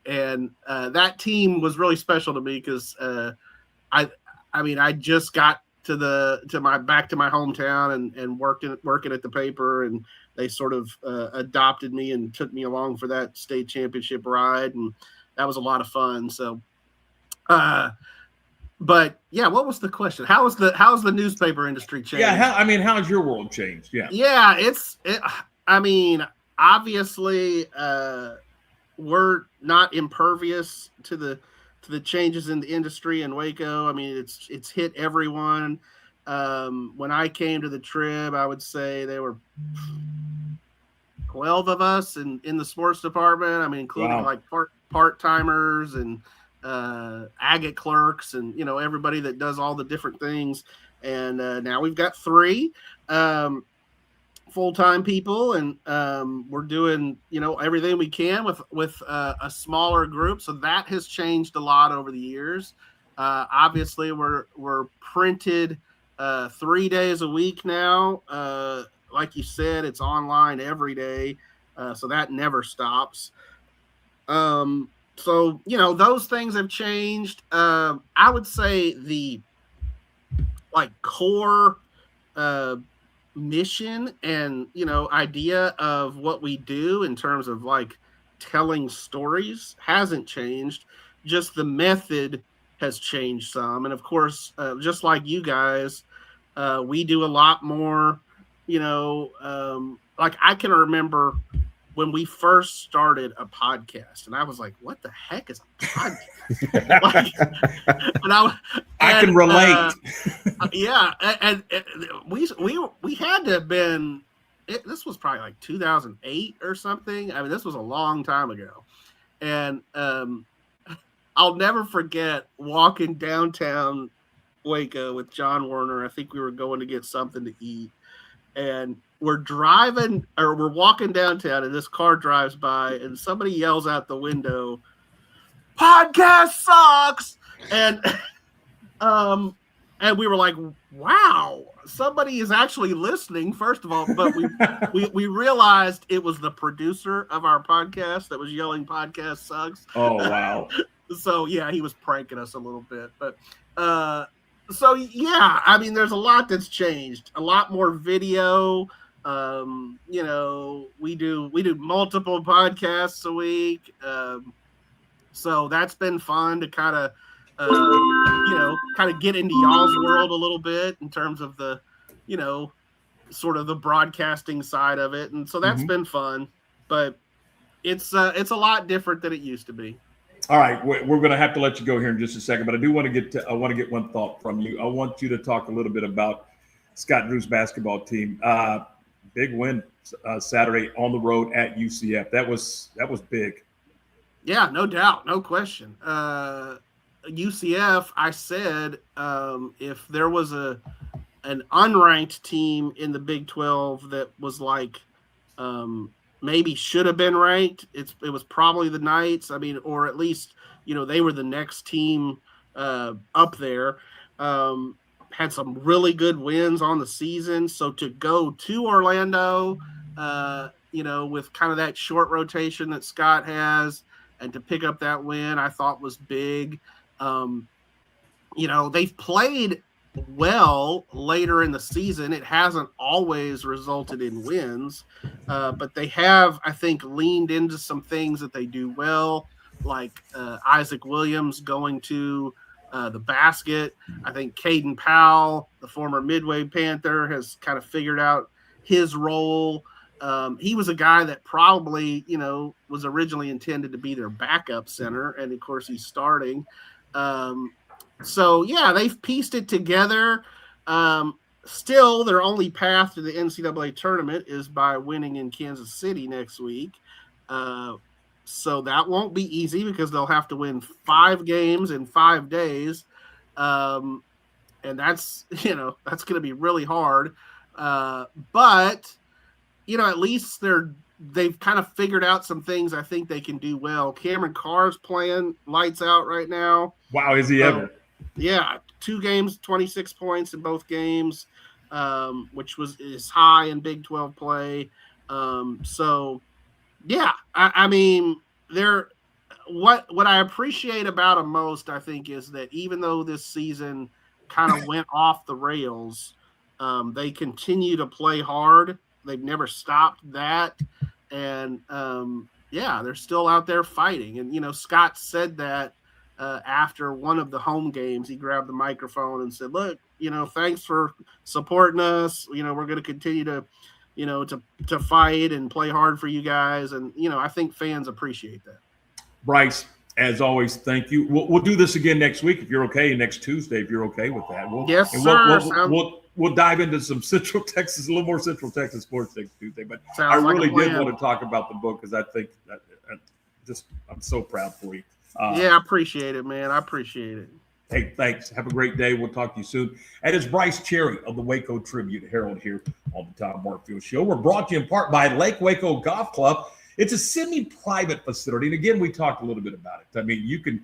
And that team was really special to me because I just got to my hometown and working at the paper, and they sort of adopted me and took me along for that state championship ride, and that was a lot of fun. So, but yeah, what was the question? How's the newspaper industry changed? Yeah, how's your world changed? Yeah, I mean, obviously, we're not impervious to the changes in the industry in Waco. I mean, it's hit everyone. When I came to the Trib, I would say there were 12 of us in the sports department. I mean, including like part-timers and agate clerks and, everybody that does all the different things. And now we've got 3 full-time people, and we're doing, everything we can with a smaller group. So that has changed a lot over the years. Obviously we're printed 3 days a week now. Like you said, it's online every day. So that never stops. So, those things have changed. I would say the core mission and, idea of what we do in terms of telling stories hasn't changed. Just the method has changed some. And of course, just like you guys, we do a lot more, I can remember when we first started a podcast, and I was like, what the heck is a podcast? I can relate. Yeah. And we had to have been, this was probably 2008 or something. I mean, this was a long time ago. And I'll never forget walking downtown Waco with John Werner. I think we were going to get something to eat. And we're walking downtown, and this car drives by, and somebody yells out the window, "Podcast sucks!" And we were like, "Wow, somebody is actually listening." First of all, but we realized it was the producer of our podcast that was yelling, "Podcast sucks!" Oh wow! So yeah, he was pranking us a little bit, but. So yeah, I mean, there's a lot that's changed. A lot more video. We do multiple podcasts a week. So that's been fun to kind of kind of get into y'all's world a little bit in terms of the, sort of the broadcasting side of it. And so that's been fun, but it's a lot different than it used to be. All right, we're going to have to let you go here in just a second, but I do want to get one thought from you. I want you to talk a little bit about Scott Drew's basketball team. Big win Saturday on the road at UCF. That was big. Yeah, no doubt, no question. UCF, I said, if there was an unranked team in the Big 12 that was like maybe should have been ranked, it was probably the Knights. I mean, or at least, they were the next team up there. Had some really good wins on the season. So to go to Orlando, with kind of that short rotation that Scott has, and to pick up that win, I thought was big. They've played well later in the season. It hasn't always resulted in wins, but they have, I think, leaned into some things that they do well, like Isaac Williams going to the basket. I think Caden Powell, the former Midway Panther, has kind of figured out his role. He was a guy that probably, was originally intended to be their backup center, and of course he's starting. So yeah, they've pieced it together. Still, their only path to the NCAA tournament is by winning in Kansas City next week. So that won't be easy because they'll have to win 5 games in 5 days. And that's going to be really hard. But at least they've kind of figured out some things I think they can do well. Cameron Carr's playing lights out right now. Wow, is he ever? Yeah, 2 games, 26 points in both games, which is high in Big 12 play. So, yeah, I mean, what I appreciate about them most, I think, is that even though this season kind of went off the rails, they continue to play hard. They've never stopped that. And, they're still out there fighting. And, Scott said that after one of the home games. He grabbed the microphone and said, look, thanks for supporting us. We're going to continue to, to fight and play hard for you guys. And, I think fans appreciate that. Bryce, as always, thank you. We'll do this again next week if you're okay. Next Tuesday, if you're okay with that. Yes, sir. We'll dive into some Central Texas, a little more Central Texas sports next Tuesday. But I Sounds like really a plan. did want to talk about the book because I think I'm so proud for you. I appreciate it, man. I appreciate it. Hey, thanks. Have a great day. We'll talk to you soon. And it's Bryce Cherry of the Waco Tribune Herald here on the Tom Barfield Show. We're brought to you in part by Lake Waco Golf Club. It's a semi-private facility. And again, we talked a little bit about it. I mean, you can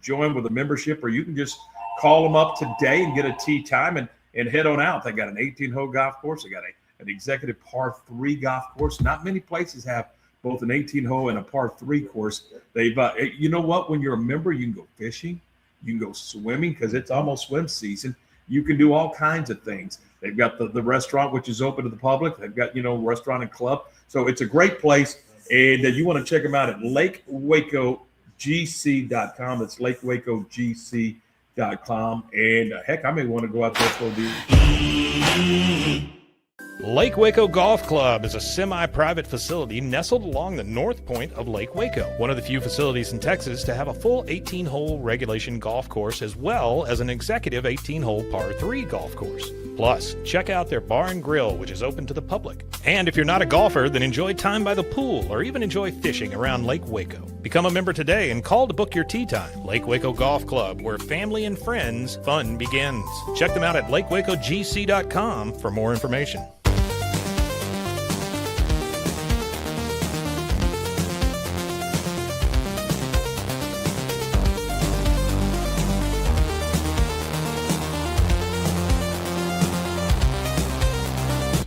join with a membership, or you can just call them up today and get a tee time and head on out. They got an 18-hole golf course. They got an executive par 3 golf course. Not many places have both an 18-hole and a par 3 course. They've, you know what? When you're a member, you can go fishing, you can go swimming because it's almost swim season. You can do all kinds of things. They've got the restaurant, which is open to the public. They've got, restaurant and club. So it's a great place. And you want to check them out at lakewacogc.com. That's lakewacogc.com. And heck, I may want to go out there for the Lake Waco Golf Club is a semi-private facility nestled along the north point of Lake Waco, one of the few facilities in Texas to have a full 18-hole regulation golf course as well as an executive 18-hole par 3 golf course. Plus, check out their bar and grill, which is open to the public. And if you're not a golfer, then enjoy time by the pool or even enjoy fishing around Lake Waco. Become a member today and call to book your tee time. Lake Waco Golf Club, where family and friends fun begins. Check them out at lakewacogc.com for more information.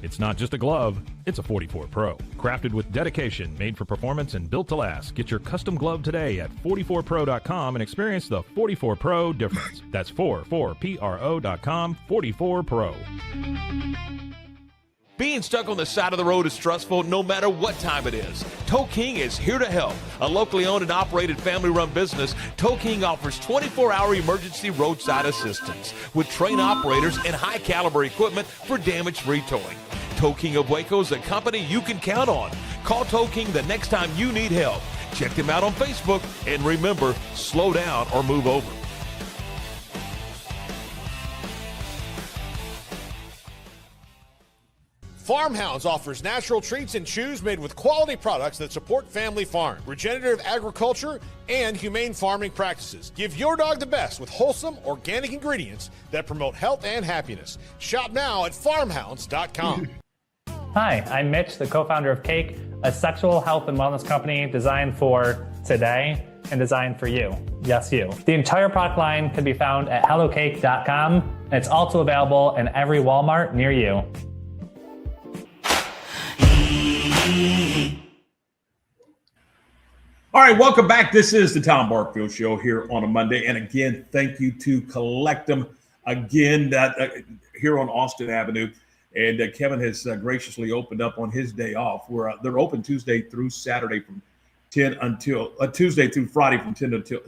It's not just a glove, it's a 44 Pro. Crafted with dedication, made for performance, and built to last. Get your custom glove today at 44pro.com and experience the 44 Pro difference. That's 44pro.com, 44 Pro. Being stuck on the side of the road is stressful no matter what time it is. Tow King is here to help. A locally owned and operated family-run business, Tow King offers 24-hour emergency roadside assistance with trained operators and high-caliber equipment for damage-free towing. Tow King of Waco is a company you can count on. Call Tow King the next time you need help. Check them out on Facebook, and remember, slow down or move over. Farmhounds offers natural treats and chews made with quality products that support family farm, regenerative agriculture, and humane farming practices. Give your dog the best with wholesome, organic ingredients that promote health and happiness. Shop now at farmhounds.com. Hi, I'm Mitch, the co-founder of Cake, a sexual health and wellness company designed for today and designed for you. Yes, you. The entire product line can be found at hellocake.com, and it's also available in every Walmart near you. All right, welcome back. This is the Tom Barfield Show here on a Monday. And again, thank you to Collectum again here on Austin Avenue. And Kevin has graciously opened up on his day off. They're open Tuesday through Saturday from 10 until Tuesday through Friday from 10 until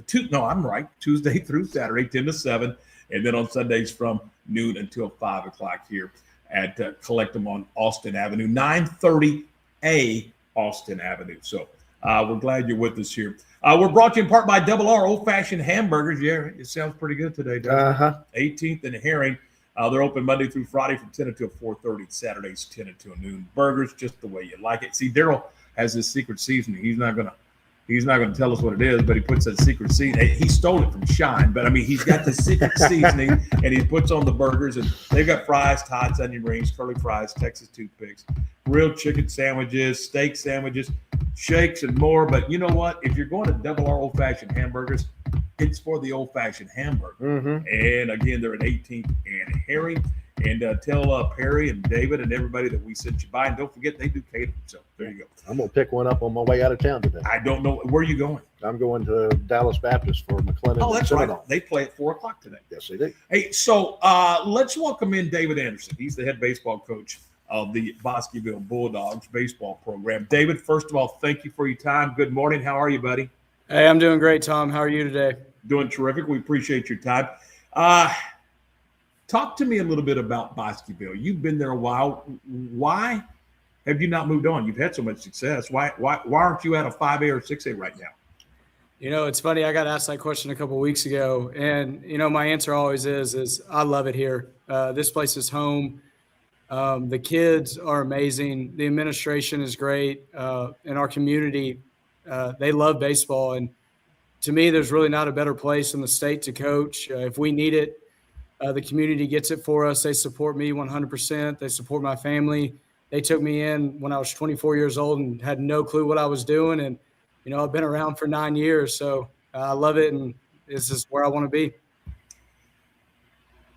Tuesday through Saturday 10 to 7, and then on Sundays from noon until 5 o'clock here at Collectum on Austin Avenue, 930A Austin Avenue. So we're glad you're with us here. We're brought to you in part by Double R Old Fashioned Hamburgers. Yeah, it sounds pretty good today, doesn't it? 18th and Herring. They're open Monday through Friday from 10 until 4:30. Saturdays 10 until noon. Burgers just the way you like it. See, Daryl has his secret seasoning. He's not gonna tell us what it is, but he puts that secret seasoning. He stole it from Shine, but I mean, he's got the secret seasoning, and he puts on the burgers. And they've got fries, tots, onion rings, curly fries, Texas toothpicks, grilled chicken sandwiches, steak sandwiches, shakes, and more. But you know what? If you're going to Double R Old Fashioned Hamburgers, it's for the old-fashioned hamburger. Mm-hmm. And again, they're at 18th and Herring. And tell Perry and David and everybody that we sent you by. And don't forget, they do catering. So there you go. I'm going to pick one up on my way out of town today. I don't know. Where are you going? I'm going to Dallas Baptist for McLennan. Oh, that's right. They play at 4 o'clock today. Yes, they do. Hey, so let's welcome in David Anderson. He's the head baseball coach of the Bosqueville Bulldogs baseball program. David, first of all, thank you for your time. Good morning. How are you, buddy? Hey, I'm doing great, Tom. How are you today? Doing terrific. We appreciate your time. Talk to me a little bit about Bosqueville. You've been there a while. Why have you not moved on? You've had so much success. Why aren't you at a 5A or 6A right now? You know, it's funny. I got asked that question a couple of weeks ago, and you know, my answer always is I love it here. This place is home. The kids are amazing. The administration is great. And our community, they love baseball. And to me, there's really not a better place in the state to coach. If we need it, the community gets it for us. They support me 100%. They support my family. They took me in when I was 24 years old and had no clue what I was doing. And, you know, I've been around for 9 years. So I love it. And this is where I want to be.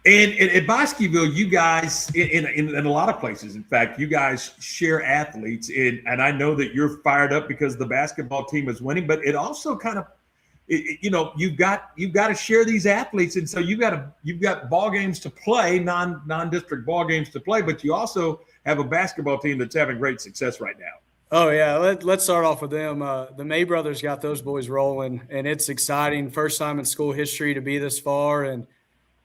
And at Bosqueville, you guys, in a lot of places, in fact, you guys share athletes. And I know that you're fired up because the basketball team is winning, but it also kind of, you know, you've got to share these athletes, and so you've got ball games to play, non-district ball games to play, but you also have a basketball team that's having great success right now. Oh yeah, let's start off with them. The May brothers got those boys rolling, and it's exciting. First time in school history to be this far, and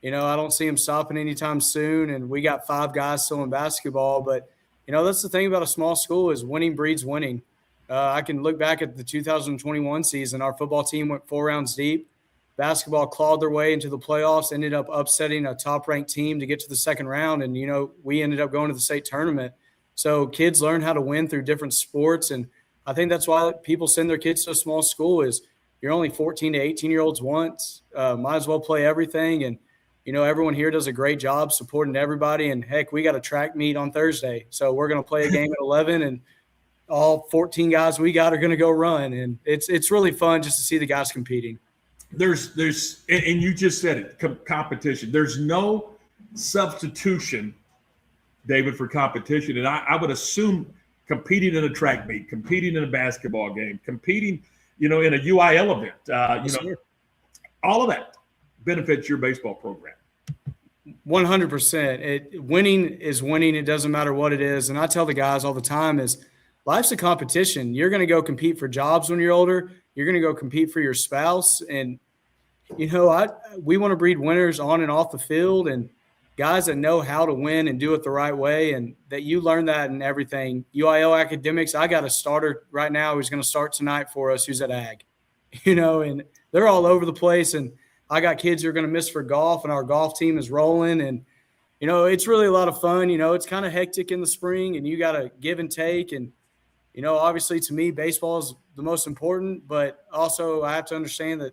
you know I don't see them stopping anytime soon. And we got 5 guys still in basketball, but you know that's the thing about a small school is winning breeds winning. I can look back at the 2021 season. Our football team went 4 rounds deep. Basketball clawed their way into the playoffs, ended up upsetting a top-ranked team to get to the second round. And, you know, we ended up going to the state tournament. So kids learn how to win through different sports. And I think that's why people send their kids to a small school is you're only 14 to 18-year-olds once. Might as well play everything. And, you know, everyone here does a great job supporting everybody. And, heck, we got a track meet on Thursday. So we're going to play a game at 11 and all 14 guys we got are going to go run. And it's really fun just to see the guys competing. There's and you just said it, competition. There's no substitution, David, for competition. And I would assume competing in a track meet, competing in a basketball game, competing, you know, in a UIL event, you know, all of that benefits your baseball program. 100%. Winning is winning. It doesn't matter what it is. And I tell the guys all the time is life's a competition. You're going to go compete for jobs when you're older. You're going to go compete for your spouse. And, we want to breed winners on and off the field and guys that know how to win and do it the right way. And that you learn that in everything. UIL academics, I got a starter right now who's going to start tonight for us who's at ag, and they're all over the place. And I got kids who are going to miss for golf, and our golf team is rolling. And, it's really a lot of fun. It's kind of hectic in the spring, and you got to give and take. And, obviously to me, baseball is the most important, but also I have to understand that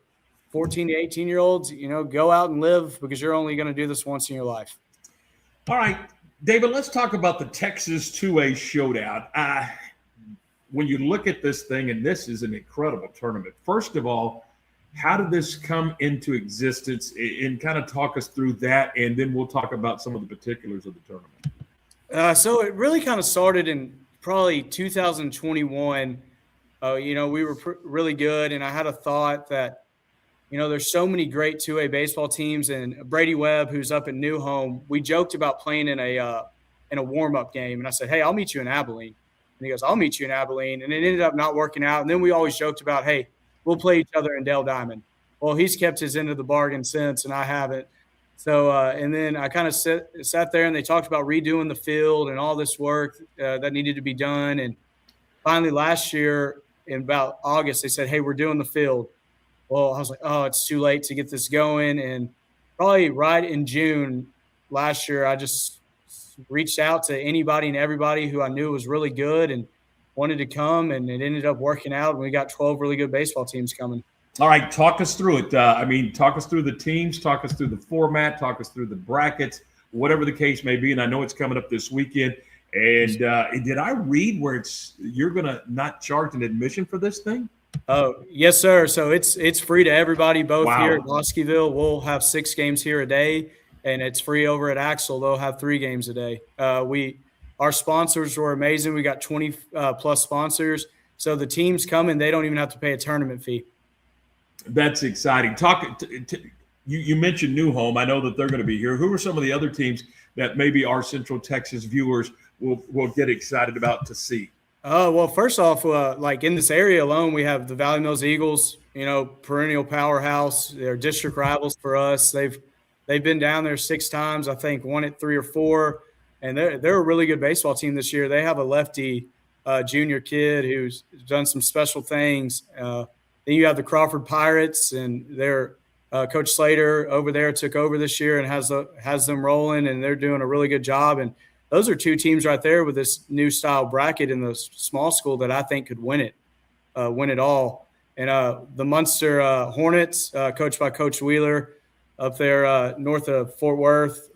14 to 18-year-olds, go out and live because you're only going to do this once in your life. All right, David, let's talk about the Texas 2A Showdown. When you look at this thing, and this is an incredible tournament, first of all, how did this come into existence? And kind of talk us through that, and then we'll talk about some of the particulars of the tournament. So it really kind of started in probably 2021. We were really good, and I had a thought that, there's so many great 2A baseball teams, and Brady Webb, who's up in New Home, we joked about playing in a warm-up game, and I said, hey, I'll meet you in Abilene. And he goes, I'll meet you in Abilene, and it ended up not working out. And then we always joked about, hey, we'll play each other in Dale Diamond. Well, he's kept his end of the bargain since, and I haven't. So, and then I kind of sat there, and they talked about redoing the field and all this work that needed to be done. And finally last year in about August, they said, hey, we're doing the field. Well, I was like, oh, it's too late to get this going. And probably right in June last year, I just reached out to anybody and everybody who I knew was really good and wanted to come, and it ended up working out. And we got 12 really good baseball teams coming. All right, talk us through it. Talk us through the teams, talk us through the format, talk us through the brackets, whatever the case may be. And I know it's coming up this weekend. And did I read where you're going to not charge an admission for this thing? Oh, yes, sir. So it's free to everybody, both Wow. here at Bosqueville. We'll have 6 games here a day, and it's free over at Axel. They'll have 3 games a day. Our sponsors were amazing. We got 20 plus sponsors. So the teams come and they don't even have to pay a tournament fee. That's exciting. You mentioned New Home. I know that they're going to be here. Who are some of the other teams that maybe our Central Texas viewers will get excited about to see? Well, first off, like in this area alone, we have the Valley Mills Eagles, perennial powerhouse. They're district rivals for us. They've been down there 6 times, I think, won it 3 or 4, and they're a really good baseball team this year. They have a lefty junior kid who's done some special things. Then you have the Crawford Pirates, and their Coach Slater over there took over this year and has them rolling, and they're doing a really good job. And those are 2 teams right there with this new style bracket in the small school that I think could win it all. And the Munster Hornets, coached by Coach Wheeler up there north of Fort Worth,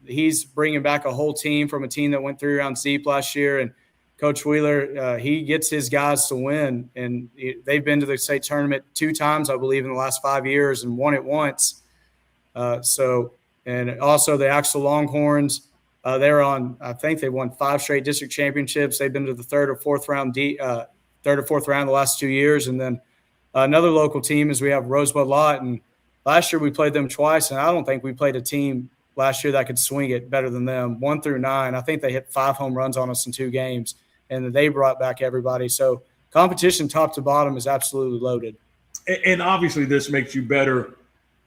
he's bringing back a whole team from a team that went 3 rounds deep last year. And Coach Wheeler, he gets his guys to win. And they've been to the state tournament 2 times, I believe, in the last 5 years and won it once. And also the Axel Longhorns. I think they won 5 straight district championships. They've been to the 3rd or 4th round the last 2 years. And then another local team is we have Rosebud Lott. And last year we played them twice, and I don't think we played a team last year that could swing it better than them. 1 through 9, I think they hit 5 home runs on us in 2 games, and they brought back everybody. So competition top to bottom is absolutely loaded. And obviously this makes you better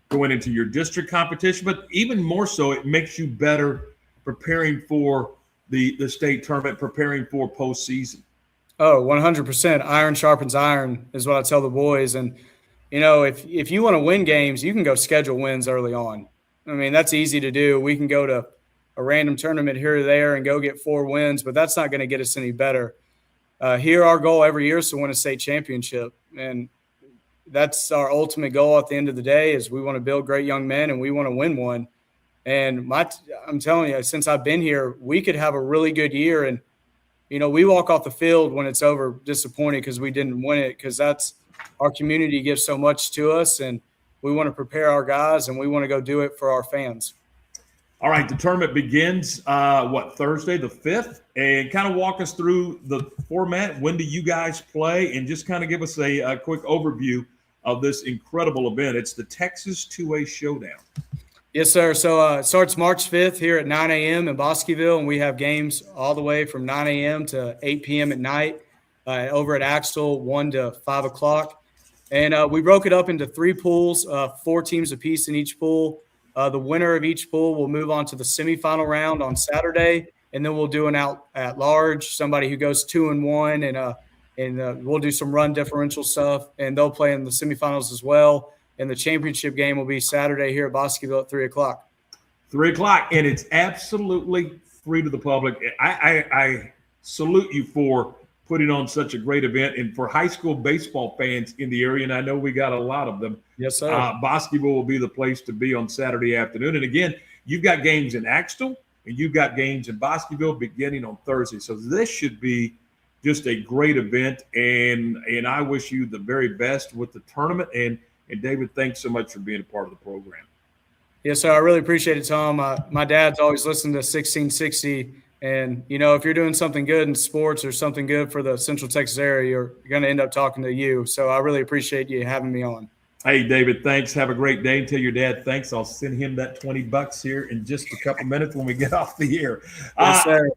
going into your district competition, but even more so, it makes you better preparing for the state tournament, preparing for postseason. Oh, 100%. Iron sharpens iron is what I tell the boys. And, if you want to win games, you can go schedule wins early on. I mean, that's easy to do. We can go to a random tournament here or there and go get 4 wins, but that's not going to get us any better. Here, our goal every year is to win a state championship. And that's our ultimate goal at the end of the day is we want to build great young men and we want to win one. And I'm telling you, since I've been here, we could have a really good year. And, we walk off the field when it's over disappointed because we didn't win it, because that's our community gives so much to us. And we want to prepare our guys and we want to go do it for our fans. All right. The tournament begins, Thursday the 5th? And kind of walk us through the format. When do you guys play? And just kind of give us a quick overview of this incredible event. It's the Texas 2A Showdown. Yes, sir. So it starts March 5th here at 9 a.m. in Bosqueville, and we have games all the way from 9 a.m. to 8 p.m. at night over at Axtell, 1 to 5 o'clock. And we broke it up into 3 pools, 4 teams apiece in each pool. The winner of each pool will move on to the semifinal round on Saturday, and then we'll do an out at large, somebody who goes 2-1, and we'll do some run differential stuff, and they'll play in the semifinals as well. And the championship game will be Saturday here at Bosqueville at 3 o'clock. 3 o'clock, and it's absolutely free to the public. I salute you for putting on such a great event, and for high school baseball fans in the area, and I know we got a lot of them. Yes, sir. Bosqueville will be the place to be on Saturday afternoon. And again, you've got games in Axtell, and you've got games in Bosqueville beginning on Thursday. So this should be just a great event, and I wish you the very best with the tournament. And David, thanks so much for being a part of the program. Yes, sir. I really appreciate it, Tom. My dad's always listened to 1660. And, if you're doing something good in sports or something good for the Central Texas area, you're going to end up talking to you. So I really appreciate you having me on. Hey, David, thanks. Have a great day. Tell your dad thanks. I'll send him that $20 here in just a couple minutes when we get off the air. Yes, sir.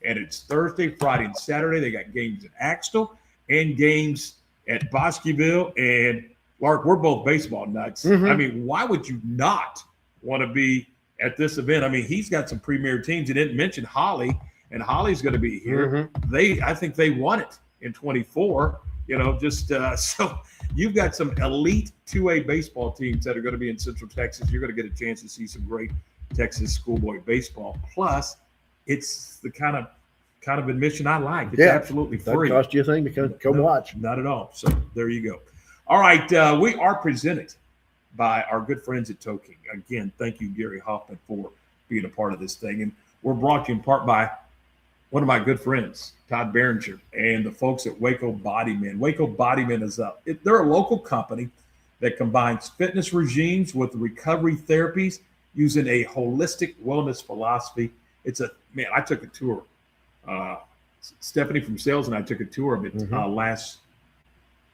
And it's Thursday, Friday, and Saturday. They got games in Axtell and games at Bosqueville. And, Lark, we're both baseball nuts. Mm-hmm. I mean, why would you not want to be at this event? I mean, he's got some premier teams. You didn't mention Holly, and Holly's going to be here. Mm-hmm. I think they won it in 24. So you've got some elite 2A baseball teams that are going to be in Central Texas. You're going to get a chance to see some great Texas schoolboy baseball. Plus, it's the kind of admission I like. It's absolutely free. Doesn't cost you a thing to come watch. Not at all. So there you go. All right, we are presented by our good friends at Toking. Again, thank you, Gary Hoffman, for being a part of this thing. And we're brought to you in part by one of my good friends, Todd Behringer, and the folks at Waco Body Men. Waco Body Men they're a local company that combines fitness regimes with recovery therapies using a holistic wellness philosophy. I took a tour. Stephanie from sales and I took a tour of it last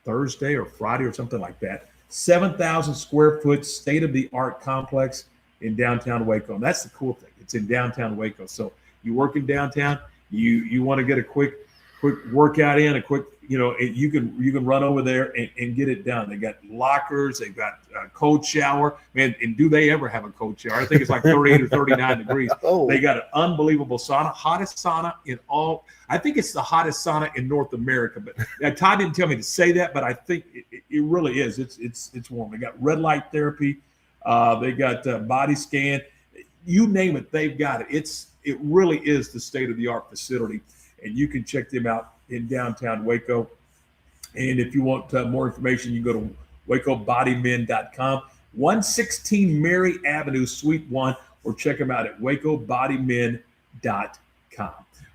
Thursday or Friday or something like that. 7,000 square foot state-of-the-art complex in downtown Waco. And that's the cool thing. It's in downtown Waco. So you work in downtown, you want to get a quick workout in, you can run over there and get it done. They got lockers, they've got a cold shower. Man, and do they ever have a cold shower? I think it's like 38 or 39 degrees. Oh. They got an unbelievable sauna, hottest sauna in all. I think it's the hottest sauna in North America. But Todd didn't tell me to say that, but I think it really is. It's warm. They got red light therapy. They got body scan. You name it, they've got it. It really is the state-of-the-art facility, and you can check them out in downtown Waco. And if you want more information, you can go to wacobodymen.com, 116 Mary Avenue, Suite 1, or check them out at wacobodymen.com.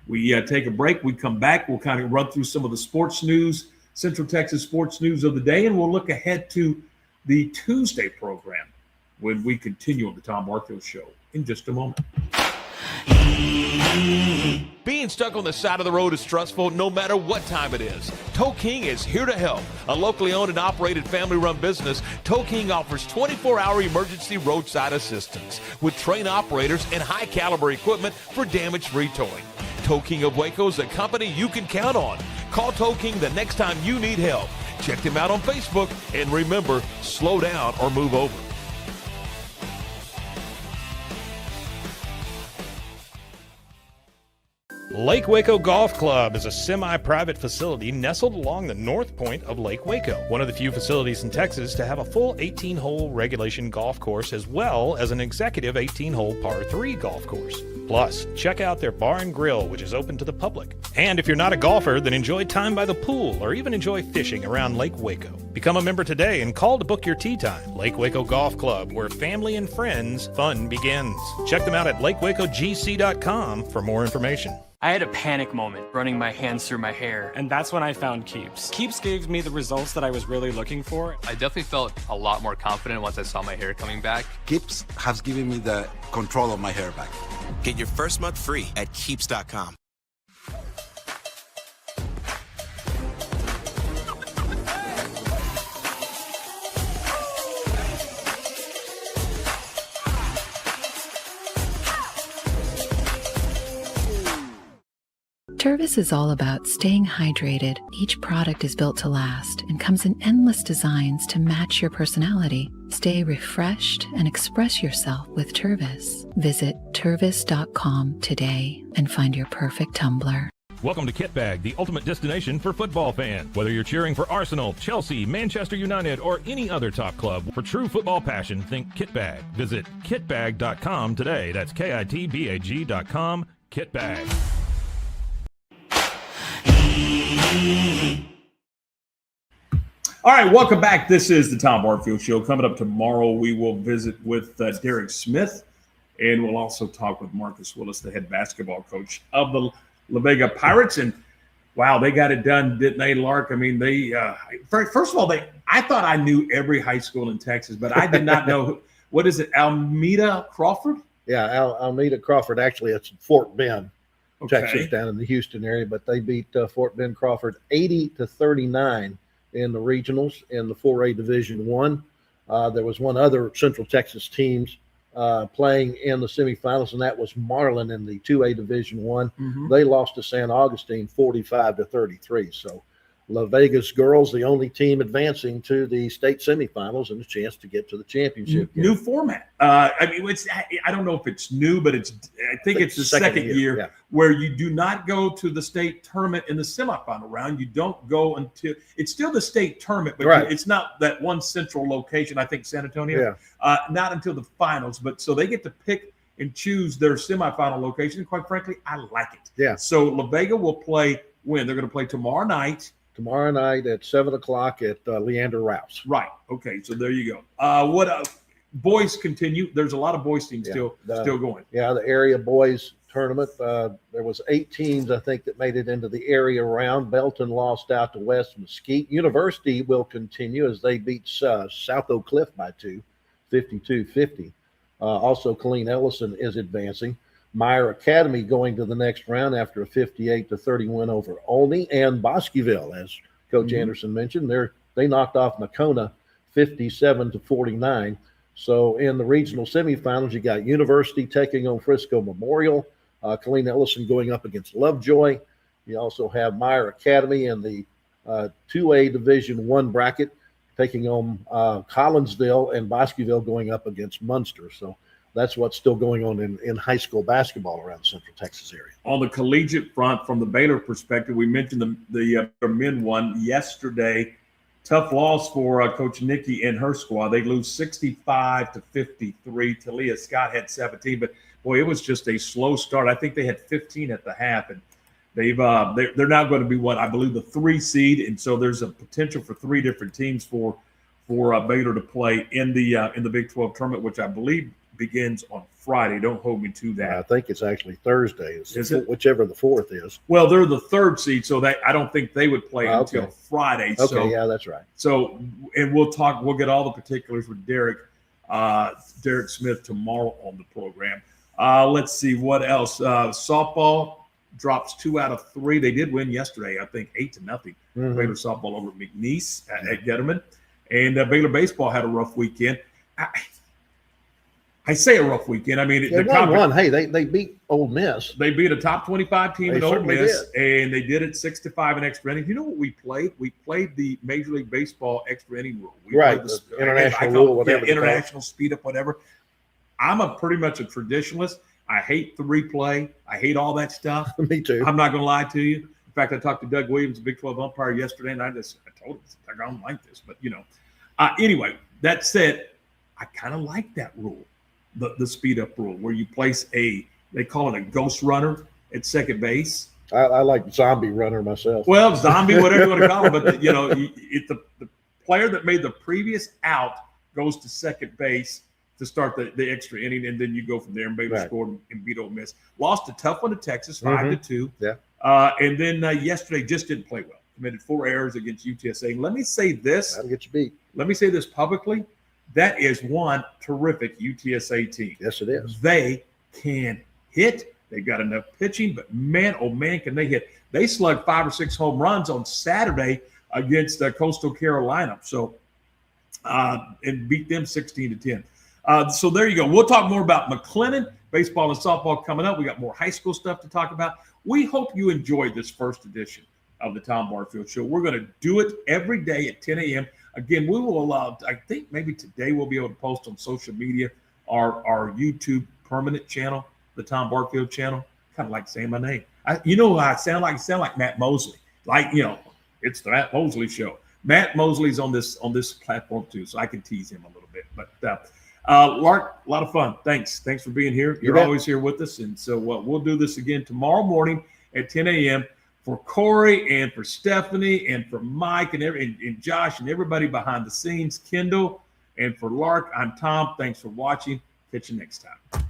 We take a break. We come back. We'll kind of run through some of the sports news, Central Texas sports news of the day, and we'll look ahead to the Tuesday program when we continue on the Tom Barfield Show in just a moment. Being stuck on the side of the road is stressful no matter what time it is. Tow King is here to help. A locally owned and operated family-run business, Tow King offers 24-hour emergency roadside assistance with trained operators and high-caliber equipment for damage-free towing. Tow King of Waco is a company you can count on. Call Tow King the next time you need help. Check them out on Facebook, and remember, slow down or move over. Lake Waco Golf Club is a semi-private facility nestled along the north point of Lake Waco, one of the few facilities in Texas to have a full 18-hole regulation golf course as well as an executive 18-hole par 3 golf course. Plus, check out their bar and grill, which is open to the public. And if you're not a golfer, then enjoy time by the pool or even enjoy fishing around Lake Waco. Become a member today and call to book your tee time. Lake Waco Golf Club, where family and friends fun begins. Check them out at lakewacogc.com for more information. I had a panic moment running my hands through my hair, and that's when I found Keeps. Keeps gave me the results that I was really looking for. I definitely felt a lot more confident once I saw my hair coming back. Keeps has given me the control of my hair back. Get your first month free at Keeps.com. Tervis is all about staying hydrated. Each product is built to last and comes in endless designs to match your personality. Stay refreshed and express yourself with Tervis. Visit tervis.com today and find your perfect tumbler. Welcome to Kitbag, the ultimate destination for football fans. Whether you're cheering for Arsenal, Chelsea, Manchester United, or any other top club, for true football passion, think Kitbag. Visit kitbag.com today. That's kitbag.com. Kitbag. All right, welcome back. This is the Tom Barfield Show. Coming up tomorrow, we will visit with Derek Smith, and we'll also talk with Marcus Willis, the head basketball coach of the La Vega Pirates. And wow, they got it done, didn't they, Lark? I mean, they first of all, I thought I knew every high school in Texas, but I did not know what is it, Alameda Crawford? Yeah, Alameda Crawford. Actually, it's Fort Bend, Okay. Texas, down in the Houston area. But they beat Fort Bend Crawford 80-39 in the regionals in the 4A Division I. There was one other Central Texas teams playing in the semifinals, and that was Marlin in the 2A Division I. Mhm. They lost to San Augustine 45-33. So La Vegas girls, the only team advancing to the state semifinals and a chance to get to the championship game. New format. I mean, I don't know if it's new, but I think it's the second year yeah. where you do not go to the state tournament in the semifinal round. You don't go until it's still the state tournament, but Right. it's not that one central location. I think San Antonio. Not until the finals, but so they get to pick and choose their semifinal location. And quite frankly, I like it. Yeah. So La Vega will play when they're going to play tomorrow night. Tomorrow night at 7:00 at Leander Rouse. Right. Okay. So there you go. Boys continue. There's a lot of boys teams still going. Yeah, the area boys tournament. There was 8 teams, I think, that made it into the area round. Belton lost out to West Mesquite. University will continue as they beat South Oak Cliff by 2, 52-50. Also, Colleen Ellison is advancing. Meyer Academy going to the next round after a 58-30 win over Olney, and Bosqueville, as Coach Anderson mentioned, they knocked off Nakona 57-49. So in the regional semifinals, you got University taking on Frisco Memorial, Colleen Ellison going up against Lovejoy. You also have Meyer Academy in the 2A Division I bracket taking on Collinsville, and Bosqueville going up against Munster. So that's what's still going on in high school basketball around the Central Texas area. On the collegiate front, from the Baylor perspective, we mentioned the men won yesterday. Tough loss for Coach Nikki and her squad. They lose 65-53. Talia Scott had 17, but boy, it was just a slow start. I think they had 15 at the half, and they're now going to be I believe the 3 seed, and so there's a potential for 3 different teams for Baylor to play in the Big 12 tournament, which I believe begins on Friday. Don't hold me to that. I think it's actually Thursday. Is it? Whichever the 4th is. Well, they're the 3rd seed, so I don't think they would play until Friday. Okay, so, yeah, that's right. So, and we'll get all the particulars with Derek Smith tomorrow on the program. Let's see what else. Softball drops 2 out of 3. They did win yesterday, I think 8-0. Baylor softball over McNeese at Getterman, and Baylor baseball had a rough weekend. I say a rough weekend. I mean, they won. Hey, they beat Ole Miss. They beat a top 25 team in Ole Miss, did. and they did it 6-5 in extra innings. You know what we played? We played the Major League Baseball extra inning rule. We Right, played the international rule, whatever. International speed up, whatever. I'm pretty much a traditionalist. I hate the replay. I hate all that stuff. Me too. I'm not going to lie to you. In fact, I talked to Doug Williams, the Big 12 umpire, yesterday, and I told him, I don't like this. But, anyway, that said, I kind of like that rule. The speed up rule, where you place they call it a ghost runner at second base. I like zombie runner myself. Well, zombie, whatever you want to call it, but the player that made the previous out goes to second base to start the extra inning, and then you go from there. And Baylor scored and beat Ole Miss. Lost a tough one to Texas, 5-2. Yeah. And then yesterday just didn't play well. Committed 4 errors against UTSA. Let me say this. That'll get you beat. Let me say this publicly. That is one terrific UTSA team. Yes, it is. They can hit. They've got enough pitching, but man, oh man, can they hit. They slugged 5 or 6 home runs on Saturday against Coastal Carolina. So, and beat them 16-10. So there you go. We'll talk more about McLennan, baseball and softball coming up. We got more high school stuff to talk about. We hope you enjoyed this first edition of the Tom Barfield Show. We're going to do it every day at 10 a.m. Again, we will allow, I think maybe today we'll be able to post on social media our YouTube permanent channel, the Tom Barfield channel. Kind of like saying my name. You know, I sound like Matt Mosley. Like, you know, it's the Matt Mosley Show. Matt Mosley's on this platform too, so I can tease him a little bit. But Lark, a lot of fun. Thanks for being here. You're always here with us, and so we'll do this again tomorrow morning at 10 a.m. For Corey and for Stephanie and for Mike and Josh and everybody behind the scenes, Kendall, and for Lark, I'm Tom. Thanks for watching. Catch you next time.